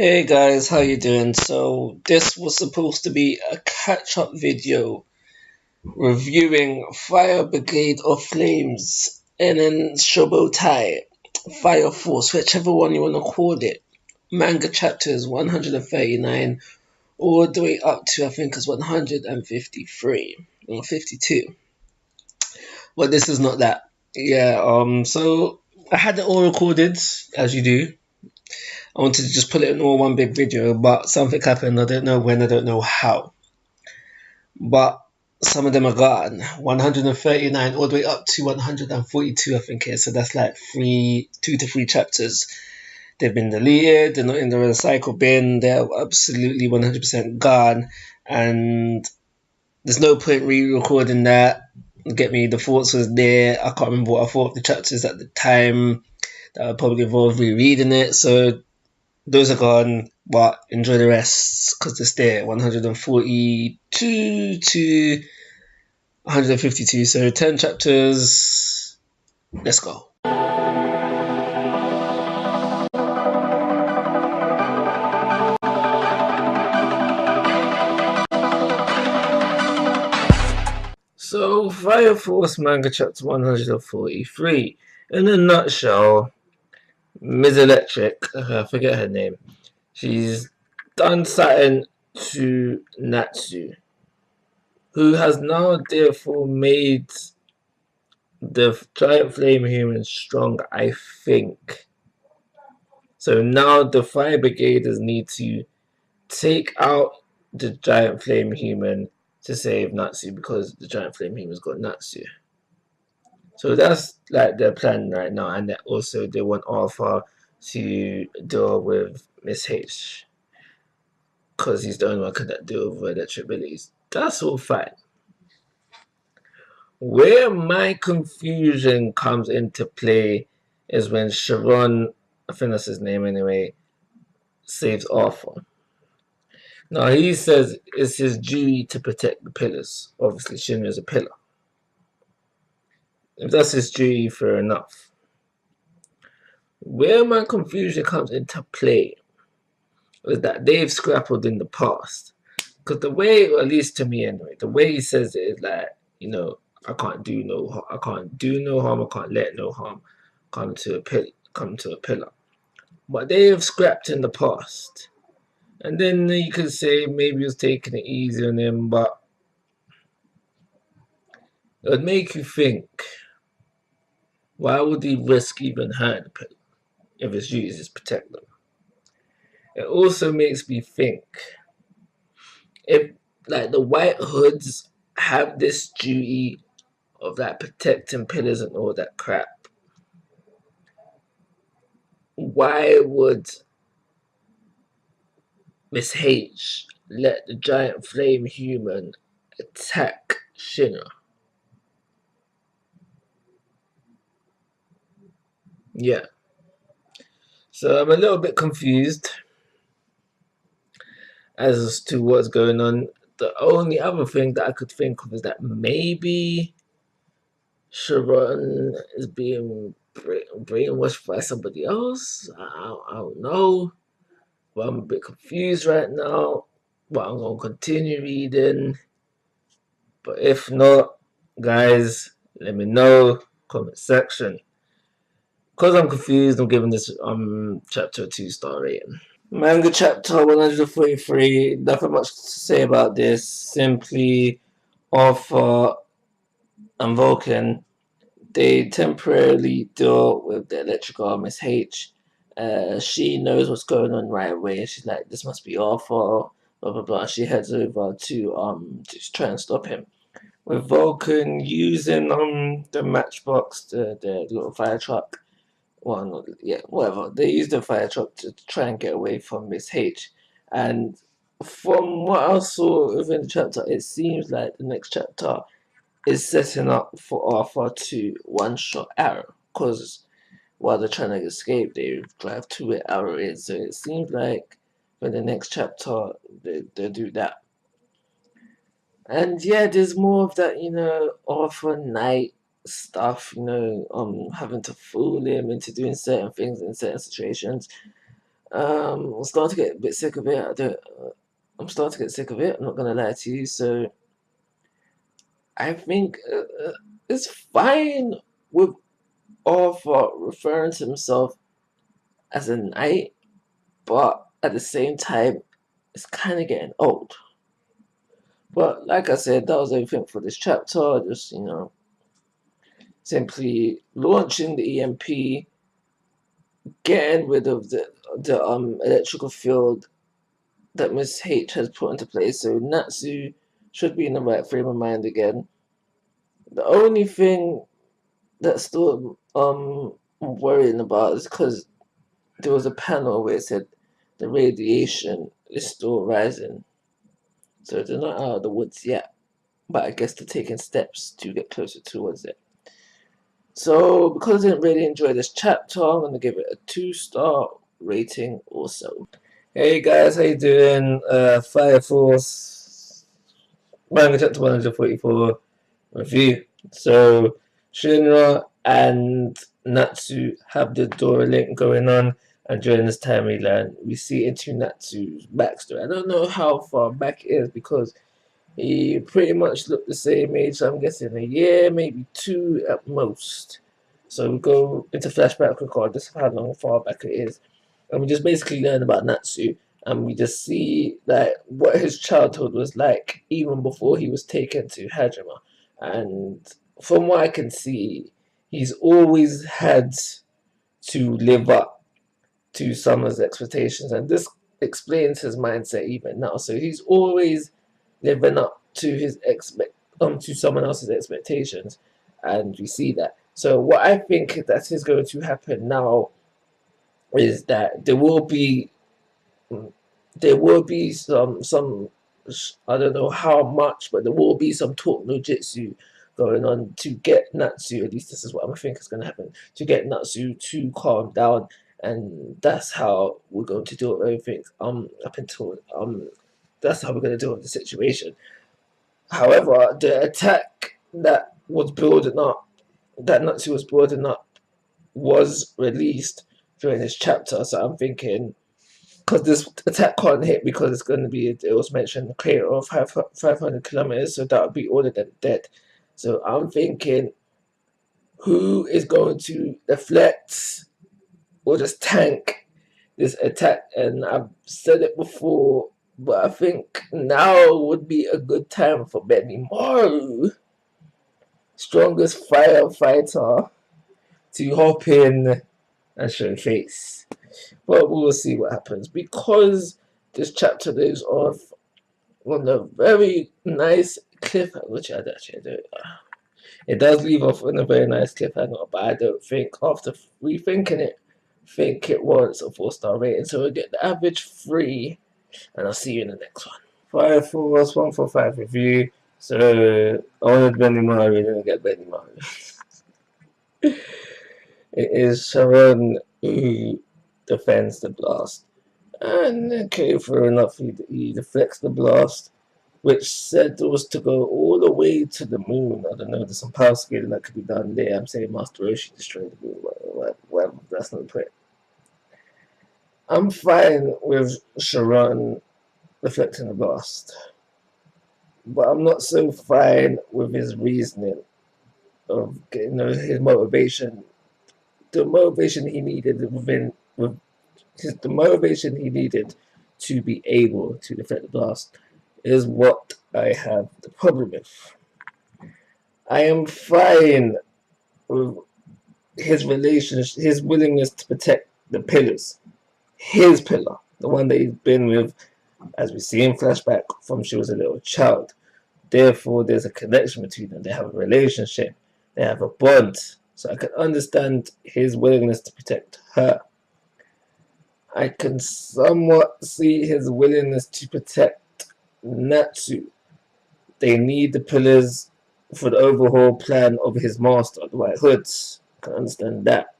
Hey guys, how you doing? So this was supposed to be a catch-up video reviewing Fire Brigade or Flames and then Shobotai, Fire Force, whichever one you want to call it. Manga chapters 139 all the way up to I think it's 153 or 52. But this is not that. Yeah, so I had it all recorded as you do. I wanted to just put it in all one big video, but something happened. I don't know when, I don't know how. But some of them are gone. 139 all the way up to 142, I think it is. So that's like 2 to 3 chapters. They've been deleted, they're not in the recycle bin, they're absolutely 100% gone. And there's no point re-recording that. Get me, the thoughts was there. I can't remember what I thought of the chapters at the time. That would probably involve rereading it. So those are gone, but enjoy the rest because it's there 142 to 152. So 10 chapters. Let's go. So Fire Force manga chapter 143. In a nutshell, Ms. Electric, I forget her name, she's done something to Natsu, who has now therefore made the giant flame human strong, I think. So now the fire brigaders need to take out the giant flame human to save Natsu because the giant flame human's got Natsu. So that's like their plan right now, and that also they want Alpha to deal with Miss H because he's the only one that can deal with electric abilities. That's all fine. Where my confusion comes into play is when Sharon, I think that's his name anyway, saves Arthur. Now he says it's his duty to protect the pillars. Obviously, Shinra is a pillar. If that's his duty, fair enough. Where my confusion comes into play is that they've scrappled in the past. Because the way, at least to me anyway, the way he says it is like, I can't do no harm, I can't let no harm come to a pillar. But they have scrapped in the past. And then you could say maybe he was taking it easy on him, but it would make you think, why would he risk even hurting the pillar if his duty is to protect them? It also makes me think, if like the White Hoods have this duty of like protecting pillars and all that crap, why would Miss H let the giant flame human attack Shinra? Yeah. So I'm a little bit confused as to what's going on. The only other thing that I could think of is that maybe Sharon is being brainwashed by somebody else. I don't know. But I'm a bit confused right now. But I'm going to continue reading. But if not, guys, let me know. Comment section. Because I'm confused, I'm giving this chapter a 2-star rating. Manga chapter 143. Nothing much to say about this. Simply Arthur and Vulcan, they temporarily deal with the electric arm Miss H. She knows what's going on right away. She's like, this must be Arthur, blah blah blah. She heads over to try and stop him. With Vulcan using the matchbox, the little fire truck. Well, not, yeah, whatever. They use the fire truck to try and get away from Miss H. And from what I saw within the chapter, it seems like the next chapter is setting up for Arthur to one-shot Arrow. Because while they're trying to escape, they drive to where Arrow is. So it seems like for the next chapter, they do that. And yeah, there's more of that, Arthur Knight stuff, having to fool him into doing certain things in certain situations. I'm starting to get a bit sick of it. I'm starting to get sick of it. I'm not gonna lie to you. So I think it's fine with Arthur referring to himself as a knight, but at the same time, it's kind of getting old. But like I said, that was everything for this chapter. Just simply launching the EMP, getting rid of the electrical field that Miss H has put into place. So Natsu should be in the right frame of mind again. The only thing that's still worrying about is because there was a panel where it said the radiation is still rising. So they're not out of the woods yet, but I guess they're taking steps to get closer towards it. So because I didn't really enjoy this chapter, I'm gonna give it a 2-star rating also. Hey guys, how you doing? Fire Force Manga chapter 144 review. So Shinra and Natsu have the Dora link going on, and during this time we see into Natsu's backstory. I don't know how far back it is because he pretty much looked the same age, so I'm guessing a year, maybe 2 at most. So we go into flashback regardless of how long far back it is. And we just basically learn about Natsu, and we just see like what his childhood was like even before he was taken to Hajima. And from what I can see, he's always had to live up to Summer's expectations, and this explains his mindset even now. So he's always living up to his to someone else's expectations, and we see that. So what I think that is going to happen now is that there will be some I don't know how much, but there will be some talk no jitsu going on to get Natsu. At least this is what I think is going to happen, to get Natsu to calm down, and that's how we're going to deal with everything. Up until that's how we're going to deal with the situation. However, the attack that was building up, that Natsu was building up, was released during this chapter. So I'm thinking, because this attack can't hit because it's going to be, it was mentioned, a crater of 500 kilometers, so that would be all of them dead. So I'm thinking, who is going to deflect or just tank this attack? And I've said it before, but I think now would be a good time for Benimaru, strongest firefighter, to hop in and show face. But we'll see what happens, because this chapter leaves off on a very nice cliffhanger, which I actually do. It does leave off on a very nice cliffhanger, but I don't think, after rethinking it, think it warrants a 4-star rating. So we'll get the average 3, and I'll see you in the next one. Fire Force 145 review. So I wanted Benny Murray, didn't get Benny Murray. It is Sharon who defends the blast. And okay, fair enough, he deflects the blast, which said was to go all the way to the moon. I don't know, there's some power scaling that could be done there. I'm saying Master Roshi destroyed the moon. Well, that's not the point. I'm fine with Sharon deflecting the blast, but I'm not so fine with his reasoning of, his motivation. The motivation he needed the motivation he needed to be able to deflect the blast is what I have the problem with. I am fine with his relationship, his willingness to protect the pillars. His pillar, the one that he's been with, as we see in flashback, from she was a little child. Therefore, there's a connection between them. They have a relationship. They have a bond. So I can understand his willingness to protect her. I can somewhat see his willingness to protect Natsu. They need the pillars for the overhaul plan of his master, the White Hoods. I can understand that.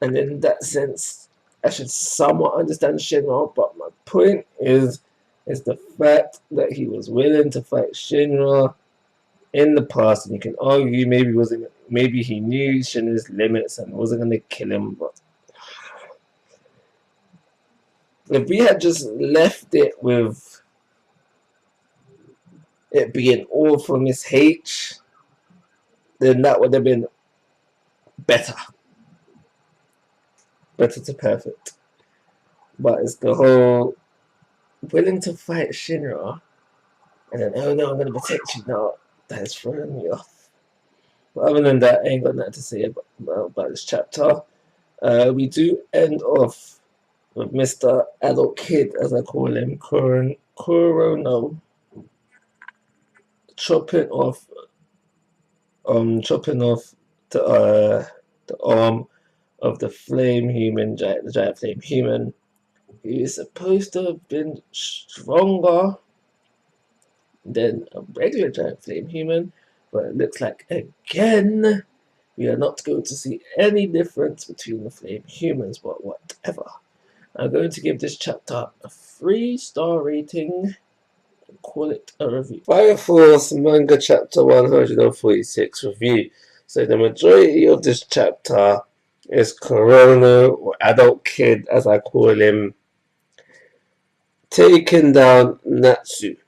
And in that sense, I should somewhat understand Shinra, but my point is the fact that he was willing to fight Shinra in the past, and you can argue maybe he knew Shinra's limits and wasn't going to kill him, but If we had just left it with it being all for Miss H, then that would have been better. Better to perfect. But it's the whole willing to fight Shinra and then, oh no, I'm going to protect you now. That is throwing me off. But other than that, I ain't got nothing to say about this chapter. We do end off with Mr. Adult Kid, as I call him, Kurono, chopping off the arm of the flame human, the giant flame human. He is supposed to have been stronger than a regular giant flame human, but it looks like again we are not going to see any difference between the flame humans, but whatever. I'm going to give this chapter a 3-star rating and call it a review. Fire Force Manga Chapter 146 review. So the majority of this chapter is Corona, or Adult Kid as I call him, taking down Natsu-kun.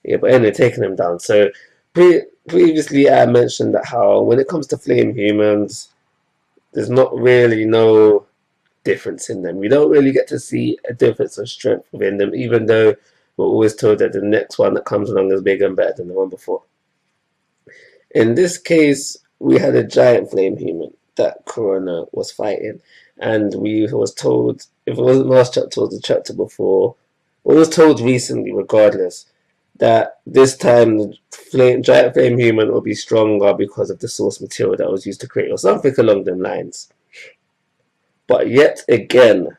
Yeah, but anyway, taking him down. So previously I mentioned that how when it comes to flame humans, there's not really no difference in them. We don't really get to see a difference of strength within them, even though we're always told that the next one that comes along is bigger and better than the one before. In this case, we had a giant flame human that Corona was fighting, and we was told, if it wasn't last chapter, it was the chapter before, we was told recently, regardless, that this time the giant flame human will be stronger because of the source material that was used to create, or something along them lines. But yet again,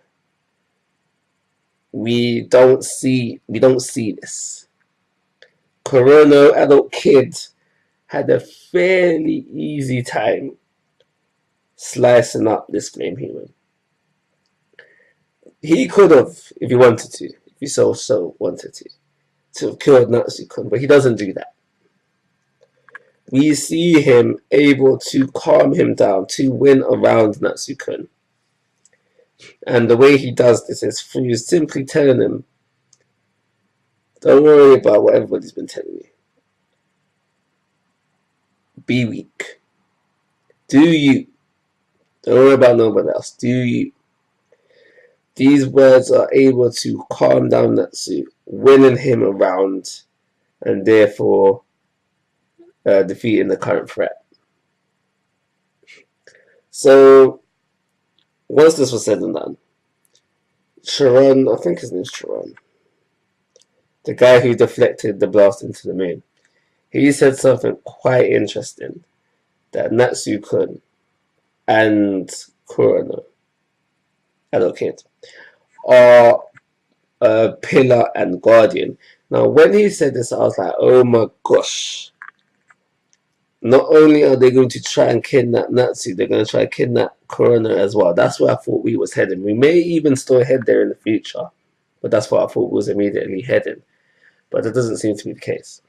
we don't see this. Corona Adult Kid had a fairly easy time slicing up this flame human. He could have, if he wanted to, if he so wanted to have killed Natsu-kun, but he doesn't do that. We see him able to calm him down, to win around Natsu-kun. And the way he does this is through simply telling him, don't worry about what everybody's been telling you. Be weak. Do you. Don't worry about nobody else. Do you. These words are able to calm down Natsu, winning him around, and therefore defeating the current threat. So, once this was said and done, Chiron, I think his name's Chiron, the guy who deflected the blast into the moon, he said something quite interesting, that Natsu-kun and Kurono, Adult Kid, are a pillar and guardian. Now, when he said this, I was like, oh my gosh. Not only are they going to try and kidnap Natsu, they're going to try and kidnap Kurono as well. That's where I thought we was heading. We may even still head there in the future, but that's what I thought was immediately heading. But that doesn't seem to be the case,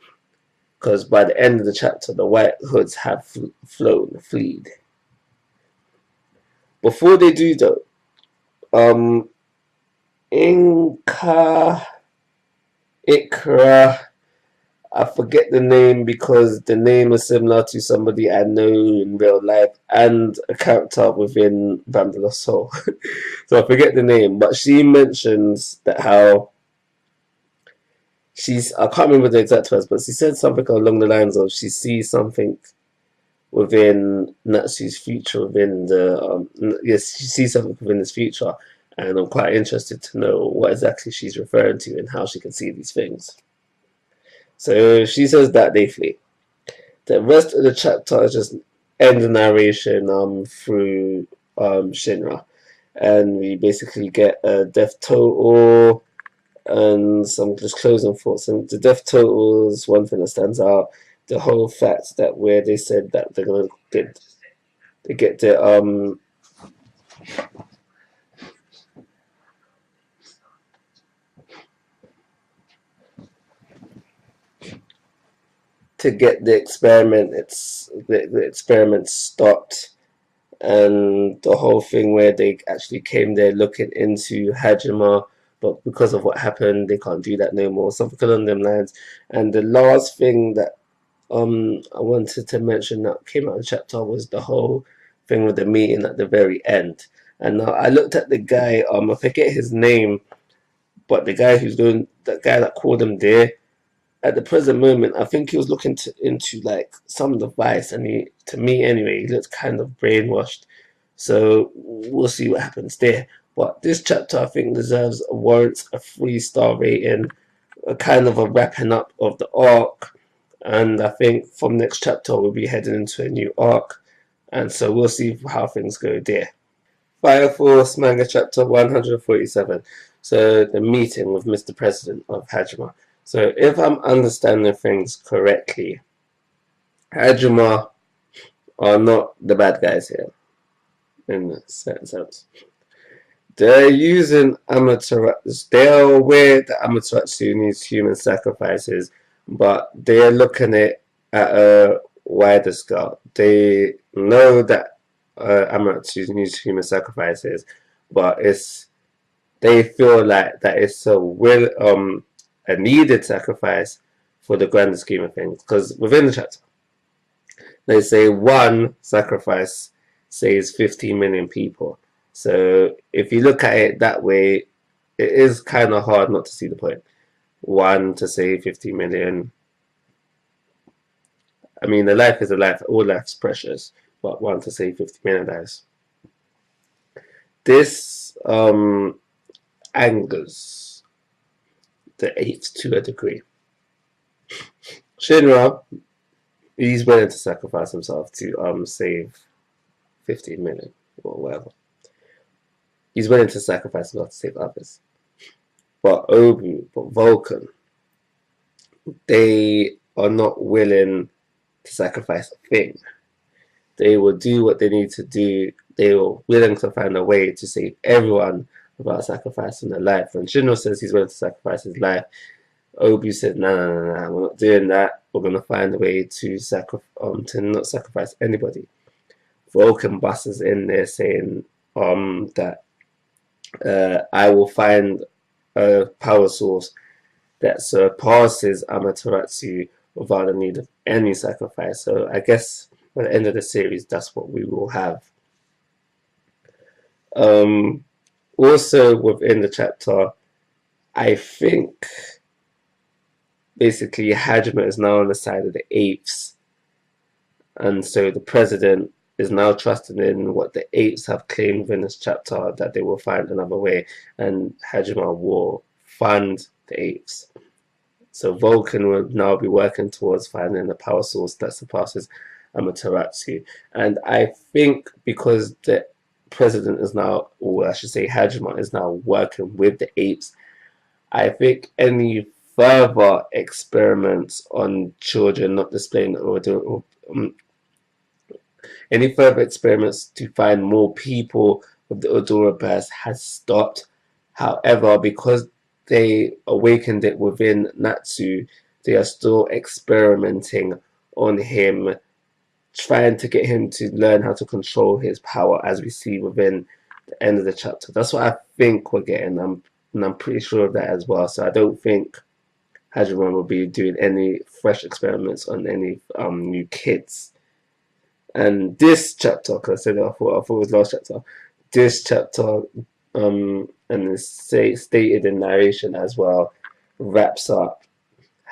because by the end of the chapter, the White Hoods have fled. Before they do though, Ikra, I forget the name because the name is similar to somebody I know in real life and a character within Vampire Soul. So I forget the name, but she mentions that how I can't remember the exact words, but she said something along the lines of she sees something within Natsu's future, within the, yes, she sees something within his future, and I'm quite interested to know what exactly she's referring to and how she can see these things. So she says that they flee. The rest of the chapter is just end the narration through Shinra, and we basically get a death total and some just closing thoughts. And the death total is one thing that stands out. The whole fact that where they said that they're gonna get their to get the experiment, the experiment stopped, and the whole thing where they actually came there looking into Hajima, but because of what happened, they can't do that no more. Something along them lines. And the last thing that I wanted to mention that came out of the chapter was the whole thing with the meeting at the very end. And I looked at the guy, I forget his name, but the guy who's doing that guy that called him there at the present moment, I think he was looking into like some device, and to me anyway, he looked kind of brainwashed. So we'll see what happens there. But this chapter, I think, warrants a 3-star rating, a kind of a wrapping up of the arc. And I think from next chapter, we'll be heading into a new arc. And so we'll see how things go there. Fire Force Manga Chapter 147. So the meeting with Mr. President of Hajima. So if I'm understanding things correctly, Hajima are not the bad guys here, in a certain sense. They're using Amaterasu. They are aware that Amaterasu needs human sacrifices, but they're looking at a wider scale. They know that Amaterasu needs human sacrifices, but they feel like that it's a needed sacrifice for the grander scheme of things. Because within the chapter, they say one sacrifice saves 15 million people. So if you look at it that way, it is kind of hard not to see the point. One to save 50 million. I mean, a life is a life. All life's precious. But one to save 50 million lives. This angers the eighth to a degree. Shinra, he's willing to sacrifice himself to save 15 million or whatever. He's willing to sacrifice himself to save others. But Vulcan, they are not willing to sacrifice a thing. They will do what they need to do. They are willing to find a way to save everyone without sacrificing their life. When Shinra says he's willing to sacrifice his life, Obu said, "No, we're not doing that. We're gonna find a way to not sacrifice anybody." Vulcan busts in there saying that I will find a power source that surpasses Amaterasu without the need of any sacrifice. So I guess by the end of the series, that's what we will have. Also within the chapter, I think basically Hajime is now on the side of the apes, and so the president is now trusting in what the apes have claimed within this chapter, that they will find another way, and Hajime will fund the apes. So Vulcan will now be working towards finding a power source that surpasses Amaterasu. And I think because the president is now, or I should say Hajime is now working with the apes, I think any further experiments on children not displaying any further experiments to find more people with the Odora Burst has stopped. However, because they awakened it within Natsu, they are still experimenting on him, trying to get him to learn how to control his power, as we see within the end of the chapter. That's what I think we're getting, and I'm pretty sure of that as well. So I don't think Hajime will be doing any fresh experiments on any new kids. And this chapter, because I said I thought it was last chapter, this chapter, and it's stated in narration as well, wraps up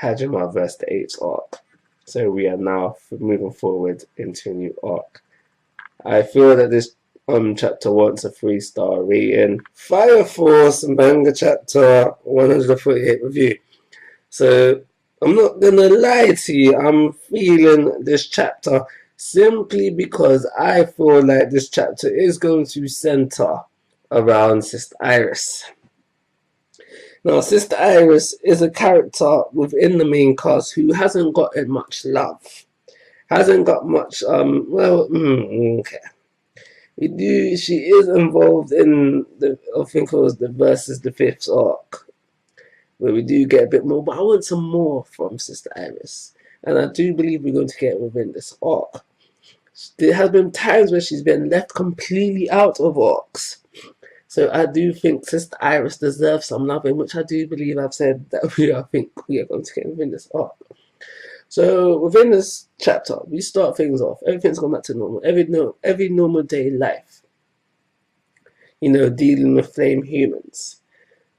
Hajime vs. the Apes arc. So we are now moving forward into a new arc. I feel that this chapter wants a 3-star rating. Fire Force Manga Chapter 148 review. So I'm not gonna lie to you, I'm feeling this chapter simply because I feel like this chapter is going to center around Sister Iris. Now, Sister Iris is a character within the main cast who hasn't gotten much love. Hasn't got much, okay. She is involved in I think it was the Versus the Fifth arc, where we do get a bit more, but I want some more from Sister Iris. And I do believe we're going to get within this arc. There has been times where she's been left completely out of arcs. So I do think Sister Iris deserves some love, in which I do believe I've said that I think we are going to get within this arc. So within this chapter, we start things off. Everything's gone back to normal. Every normal day life. Dealing with flame humans.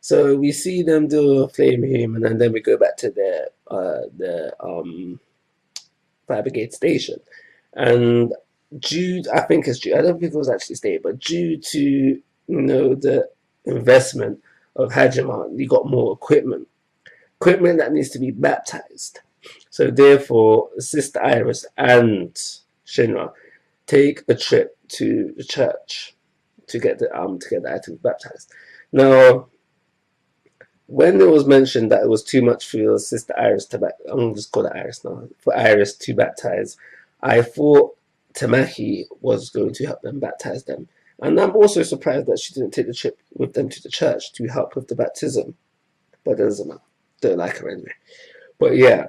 So we see them do a flame human, and then we go back to the Fire Brigade station. And I think it's due. I don't think it was actually stated, but due to the investment of Hajima, you got more equipment that needs to be baptized. So therefore, Sister Iris and Shinra take a trip to the church to get the items baptized. Now, when it was mentioned that it was too much for Sister Iris to baptize, I'm going to just call it Iris now, for Iris to baptize, I thought Tamaki was going to help them baptize them. And I'm also surprised that she didn't take the trip with them to the church to help with the baptism. But it doesn't matter. Don't like her anyway. But yeah,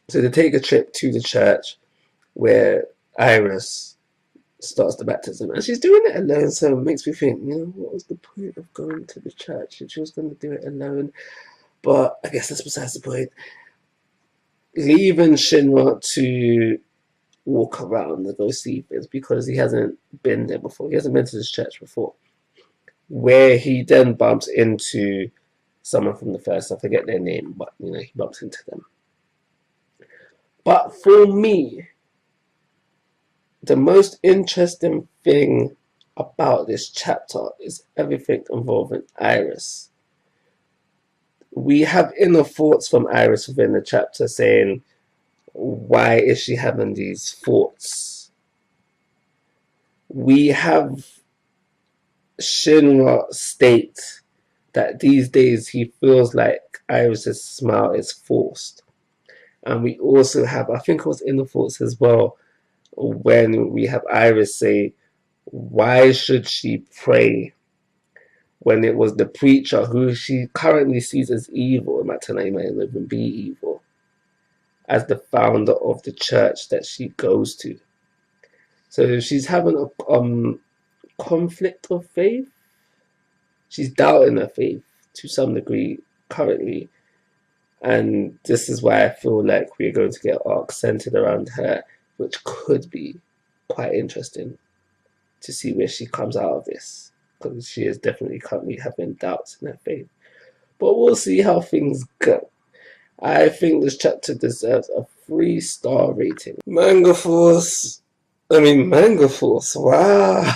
so they take a trip to the church where Iris starts the baptism, and she's doing it alone, so it makes me think, what was the point of going to the church if she was going to do it alone? But I guess that's besides the point. Leaving Shinra to walk around and go see things because he hasn't been there before. He hasn't been to this church before, where he then bumps into someone from the first. I forget their name, but he bumps into them. But for me, the most interesting thing about this chapter is everything involving Iris. We have inner thoughts from Iris within the chapter saying, why is she having these thoughts? We have Shinra state that these days he feels like Iris's smile is forced. And we also have, I think it was inner thoughts as well, when we have Iris say, why should she pray when it was the preacher who she currently sees as evil, might even be evil, as the founder of the church that she goes to. So she's having a conflict of faith. She's doubting her faith to some degree currently. And this is why I feel like we're going to get arcs centered around her, which could be quite interesting to see where she comes out of this, because she is definitely currently having doubts in her faith. But we'll see how things go. I think this chapter deserves a 3-star rating. Manga Force, wow.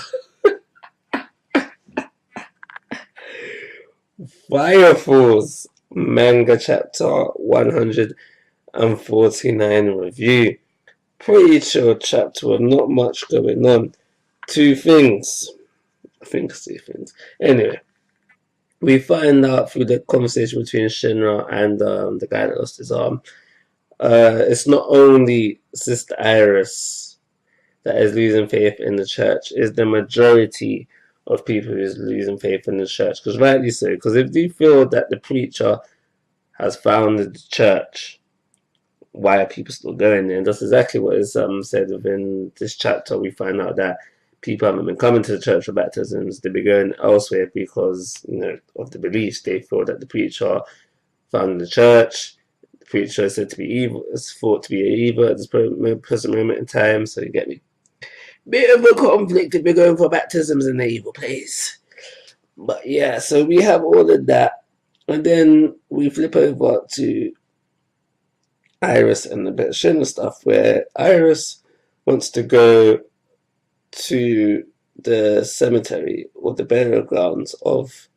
Fire Force, manga chapter 149 review. Pretty chill chapter with not much going on. Two things. Anyway, we find out through the conversation between Shinra and the guy that lost his arm. It's not only Sister Iris that is losing faith in the church, it's the majority of people who is losing faith in the church. Because rightly so, because if you feel that the preacher has founded the church, why are people still going there? And that's exactly what is said within this chapter. We find out that people haven't been coming to the church for baptisms. They've been going elsewhere because of the beliefs. They feel that the preacher founded the church. The preacher is said to be evil. It's thought to be evil at this present moment in time. So you get me. Bit of a conflict if we're going for baptisms in the evil place. But yeah, so we have all of that. And then we flip over to Iris and a bit of Shinra stuff, where Iris wants to go to the cemetery or the burial grounds of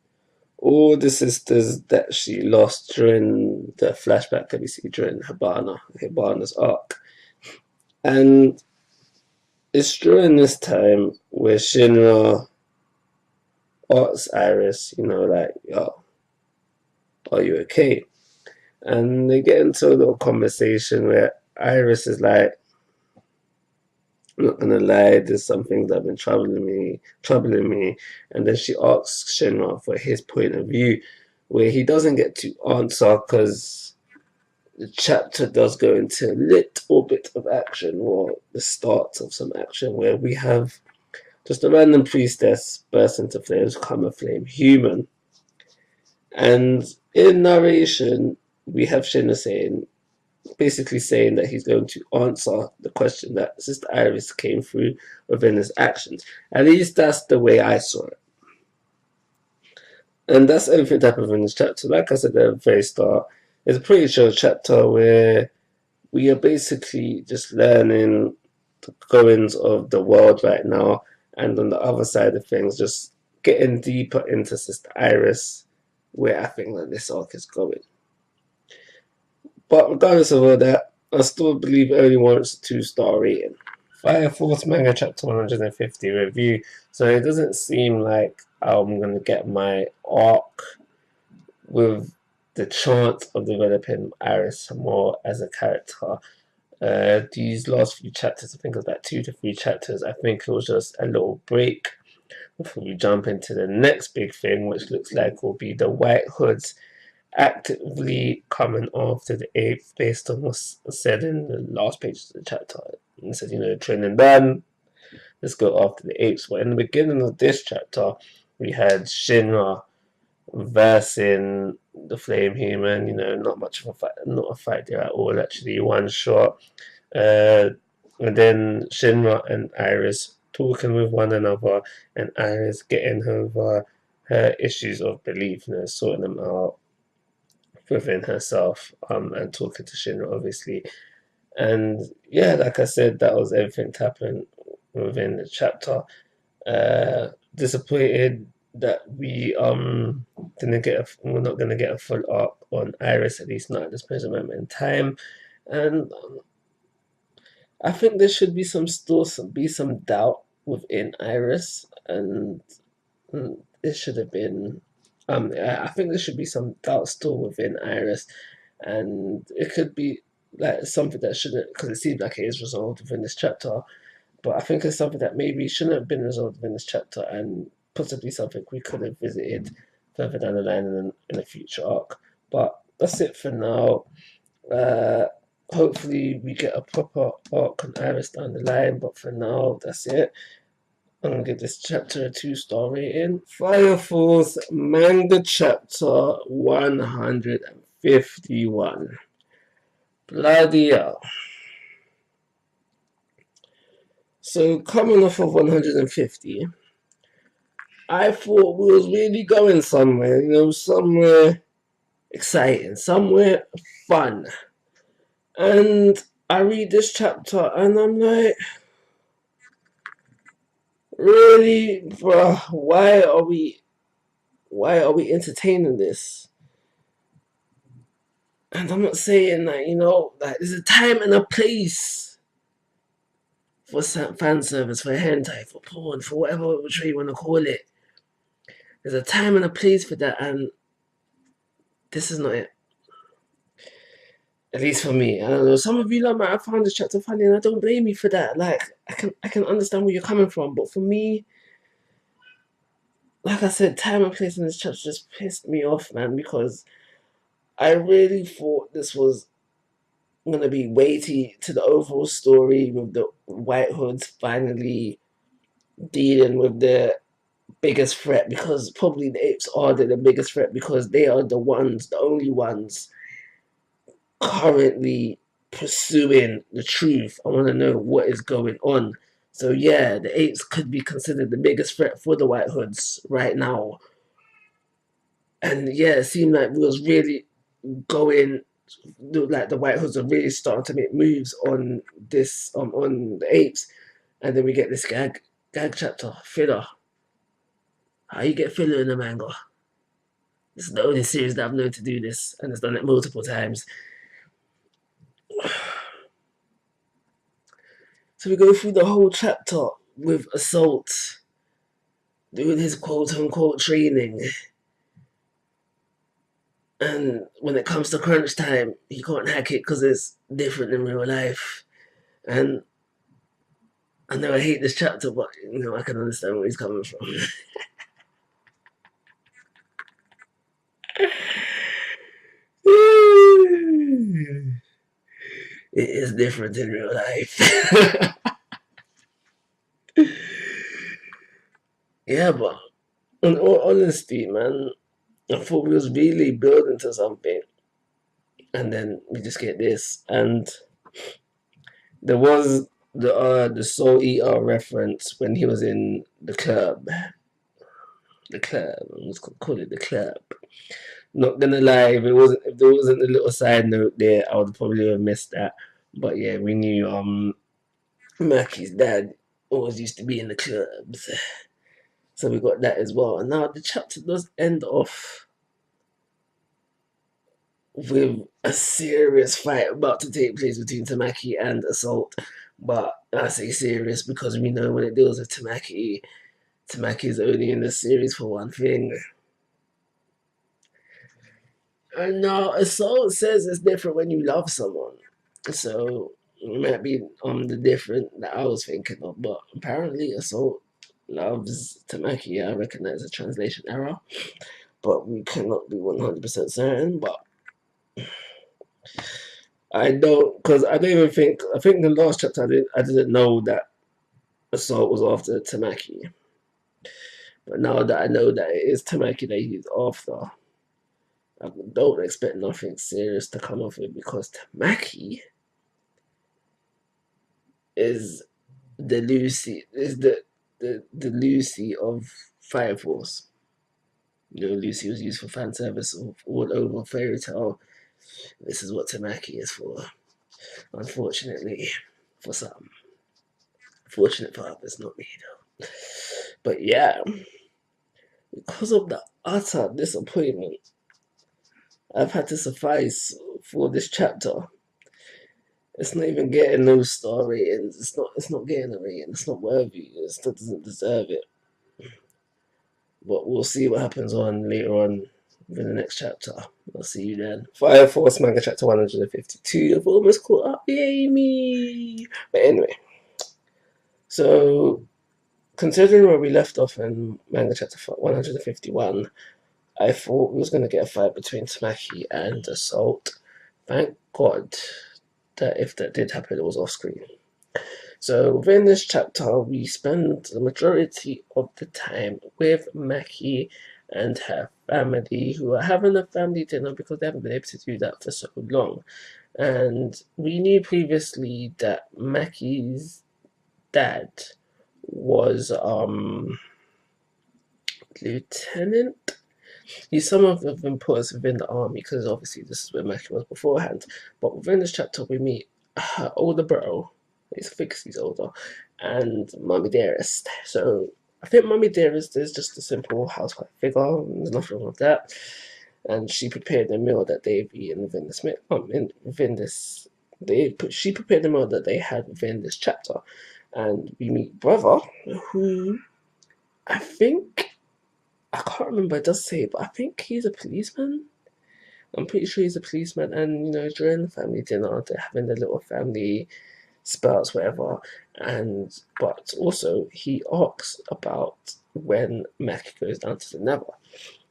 all the sisters that she lost during the flashback that we see during Hibana's arc. And it's during this time where Shinra asks Iris, like, yo, are you okay? And they get into a little conversation where Iris is like, I'm not gonna lie, there's some things that have been troubling me. And then she asks Shinra for his point of view, where he doesn't get to answer because the chapter does go into a little bit of action, or the start of some action, where we have just a random priestess burst into flames, become a flame human. And in narration, we have Shinra basically saying that he's going to answer the question that Sister Iris came through within his actions. At least that's the way I saw it. And that's everything that happened in this chapter. Like I said at the very start, it's a pretty short chapter where we are basically just learning the goings of the world right now, and on the other side of things, just getting deeper into Sister Iris, where I think that this arc is going. But regardless of all that, I still believe it only warrants a 2-star rating. Fire Force Manga Chapter 150 review. So it doesn't seem like I'm going to get my arc with the chance of developing Iris more as a character. These last few chapters, I think it was about 2 to 3 chapters, I think it was just a little break before we jump into the next big thing, which looks like will be the White Hoods actively coming after the apes based on what's said in the last page of the chapter. It said, training done, let's go after the apes. But in the beginning of this chapter, we had Shinra versing the Flame Human, not much of a fight, not a fight there at all, actually, one shot. And then Shinra and Iris talking with one another, and Iris getting over her issues of belief, sorting them out within herself, and talking to Shinra, obviously. And yeah, like I said, that was everything to happen within the chapter. Disappointed that we're not gonna get a full arc on Iris, at least not at this present moment in time. And I think there should be some doubt within Iris, and it should have been. I think there should be some doubt still within Iris, and it could be like something that shouldn't, because it seems like it is resolved within this chapter. But I think it's something that maybe shouldn't have been resolved within this chapter, and possibly something we could have visited further down the line in a future arc. But that's it for now. Hopefully we get a proper arc on Iris down the line, but for now, that's it. I'm gonna give this chapter a 2-star rating. Fire Force Manga Chapter 151. Bloody hell. So coming off of 150, I thought we was really going somewhere, somewhere exciting, somewhere fun. And I read this chapter and I'm like, really, bruh, why are we entertaining this? And I'm not saying that, like there's a time and a place for fan service, for hentai, for porn, for whatever which way you want to call it. There's a time and a place for that, and this is not it. At least for me. I don't know. Some of you might have found this chapter funny, and I don't blame you for that. Like, I can understand where you're coming from, but for me, like I said, time and place in this chapter just pissed me off, man, because I really thought this was gonna be weighty to the overall story, with the White Hoods finally dealing with the biggest threat, because probably the apes are the biggest threat, because they are the only ones currently pursuing the truth. I want to know what is going on. So yeah, the apes could be considered the biggest threat for the White Hoods right now. And yeah, it seemed like we was really going, like the White Hoods are really starting to make moves on this, on the apes. And then we get this gag chapter, filler. How you get filler in the manga? This is the only series that I've known to do this, and it's done it multiple times. So we go through the whole chapter with Assault doing his quote-unquote training. And when it comes to crunch time, he can't hack it because it's different in real life. And I know I hate this chapter, but I can understand where he's coming from. it is different in real life. Yeah, but in all honesty, man, I thought we was really building to something, and then we just get this. And there was the Soul Eater reference when he was in the club. The club. I'm just gonna call it the club. Not gonna lie, if there wasn't a little side note there, I would probably have missed that. But yeah, we knew Mackie's dad always used to be in the clubs. So we got that as well. And now the chapter does end off with a serious fight about to take place between Tamaki and Assault. But I say serious because we know when it deals with Tamaki, Tamaki is only in the series for one thing. And now Assault says it's different when you love someone. So it might be the different that I was thinking of, but apparently Assault loves Tamaki. I recognize a translation error, but we cannot be 100% certain. But I don't, because I don't even think, I think the last chapter I didn't know that Assault was after Tamaki. But now that I know that it is Tamaki that he's after, I don't expect nothing serious to come of it because Tamaki is the Lucy, is the Lucy of Fire Force. You know, Lucy was used for fan service all over Fairy Tail. This is what Tamaki is for, unfortunately, for some. Fortunate for others, not me though. But yeah, because of the utter disappointment I've had to suffice for this chapter, it's not even getting no star ratings. It's not getting a rating. It's not worthy. It still doesn't deserve it. But we'll see what happens on later on in the next chapter. I'll see you then. Fire Force Manga chapter 152. I've almost caught up. Yay me! But anyway, so considering where we left off in Manga chapter 151, I thought we was going to get a fight between Tamaki and Assault. Thank God that if that did happen, it was off screen. So within this chapter, we spend the majority of the time with Maki and her family, who are having a family dinner because they haven't been able to do that for so long. And we knew previously that Maki's dad was lieutenant. He's someone of importance within the army because obviously this is where Maki was beforehand. But within this chapter, we meet her older bro. He's 6 he's older, and Mummy Dearest. So I think Mummy Dearest is just a simple housewife figure. There's nothing wrong with that. And she prepared the meal that they've eaten within this she prepared the meal that they had within this chapter. And we meet brother, who I think I can't remember, it does say, but I think he's a policeman. I'm pretty sure he's a policeman, and you know, during the family dinner, they're having their little family spouts, whatever. And but also he asks about when Mac goes down to the Nether,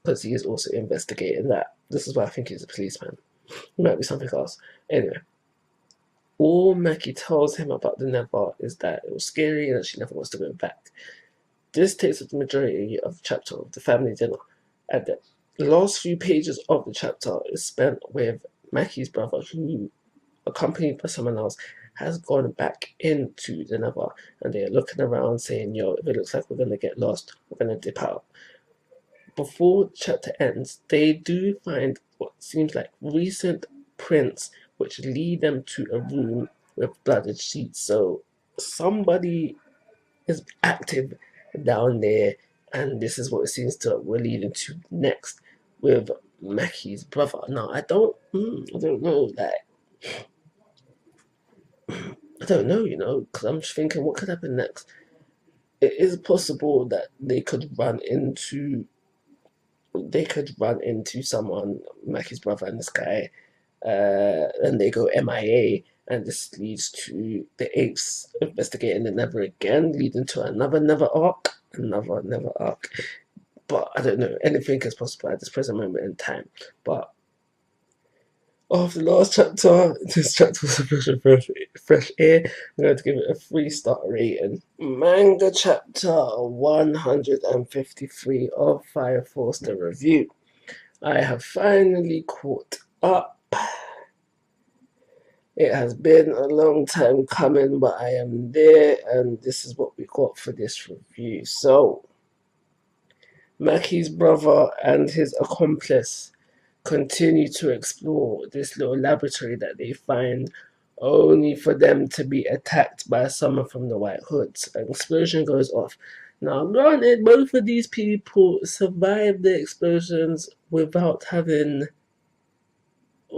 because he is also investigating that. This is why I think he's a policeman. It might be something else. Anyway, all Mackie tells him about the Nether is that it was scary and that she never wants to go back. This takes up the majority of the chapter of the family dinner. And the last few pages of the chapter is spent with Mackie's brother, who, accompanied by someone else, has gone back into the Nether, and they are looking around saying, yo, if it looks like we're going to get lost, we're going to dip out. Before the chapter ends, they do find what seems like recent prints which lead them to a room with blooded sheets. So somebody is active down there, and this is what it seems to we're leading to next with Mackie's brother. Now I don't know that. I don't know, you know, because I'm just thinking what could happen next. It is possible that they could run into someone, Mackie's brother and this guy, and they go MIA, and this leads to the apes investigating the Nether again, leading to another Nether arc. But I don't know, anything is possible at this present moment in time. But After the last chapter, this chapter was a fresh of fresh air. I'm going to give it a 3-star rating. Manga chapter 153 of 5 4-star review. I have finally caught up. It has been a long time coming, but I am there, and this is what we got for this review. So, Maki's brother and his accomplice continue to explore this little laboratory that they find, only for them to be attacked by someone from the White Hoods. An explosion goes off. Now, granted, both of these people survived the explosions without having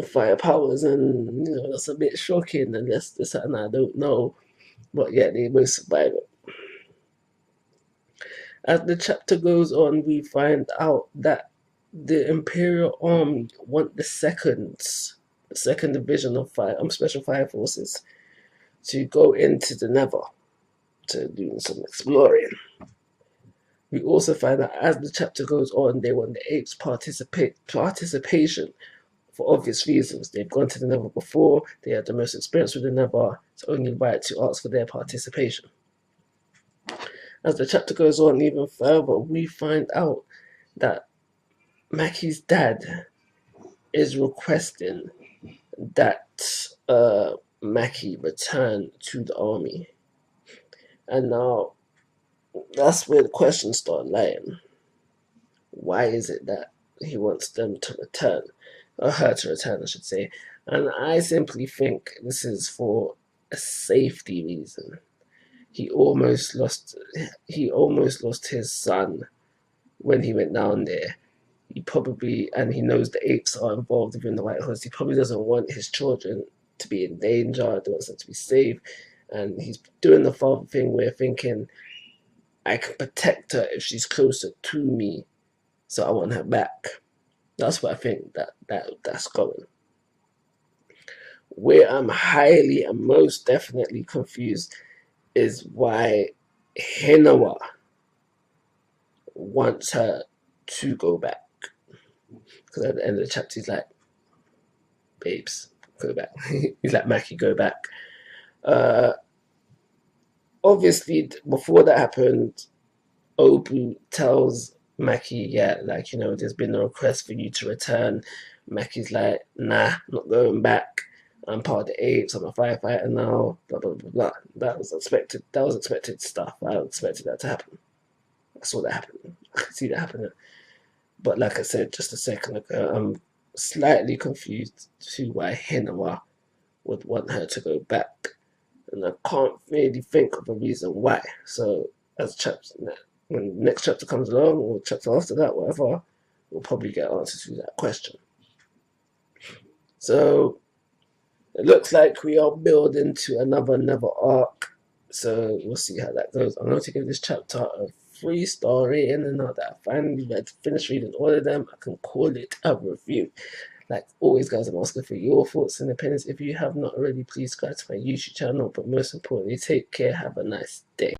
fire powers, and that's a bit shocking unless there's something I don't know. But yeah, they both survive it. As the chapter goes on, we find out that the Imperial Army want the second division of Special Fire Forces to go into the Nether to do some exploring. We also find out as the chapter goes on, they want the apes participation for obvious reasons. They've gone to the Nether before, they had the most experience with the Nether, it's only right to ask for their participation. As the chapter goes on even further, we find out that Maki's dad is requesting that Maki return to the army. And now that's where the questions start lying. Why is it that he wants them to return? Or her to return, I should say. And I simply think this is for a safety reason. He almost lost his son when he went down there. He knows the apes are involved within the White Hoods. He probably doesn't want his children to be in danger. He wants them to be safe. And he's doing the father thing where thinking, I can protect her if she's closer to me, so I want her back. That's what I think that's going. Where I'm highly and most definitely confused is why Hinawa wants her to go back. Because at the end of the chapter, he's like, babes, go back. He's like, Maki, go back. Obviously, before that happened, Obu tells Maki, yeah, like, there's been a request for you to return. Maki's like, nah, I'm not going back. I'm part of the apes. I'm a firefighter now. Blah blah blah blah. That was expected. That was expected stuff. I expected that to happen. I saw that happen. I could see that happening. But like I said just a second ago, I'm slightly confused to why Hinawa would want her to go back, and I can't really think of a reason why. So as when the next chapter comes along, or chapter after that, whatever, we'll probably get answers to that question. So it looks like we are building to another arc. So we'll see how that goes. I'm going to give this chapter a 3-star rating, and now that I finally finished reading all of them, I can call it a review. Like always, guys, I'm asking for your thoughts and opinions. If you have not already, please subscribe to my YouTube channel. But most importantly, take care. Have a nice day.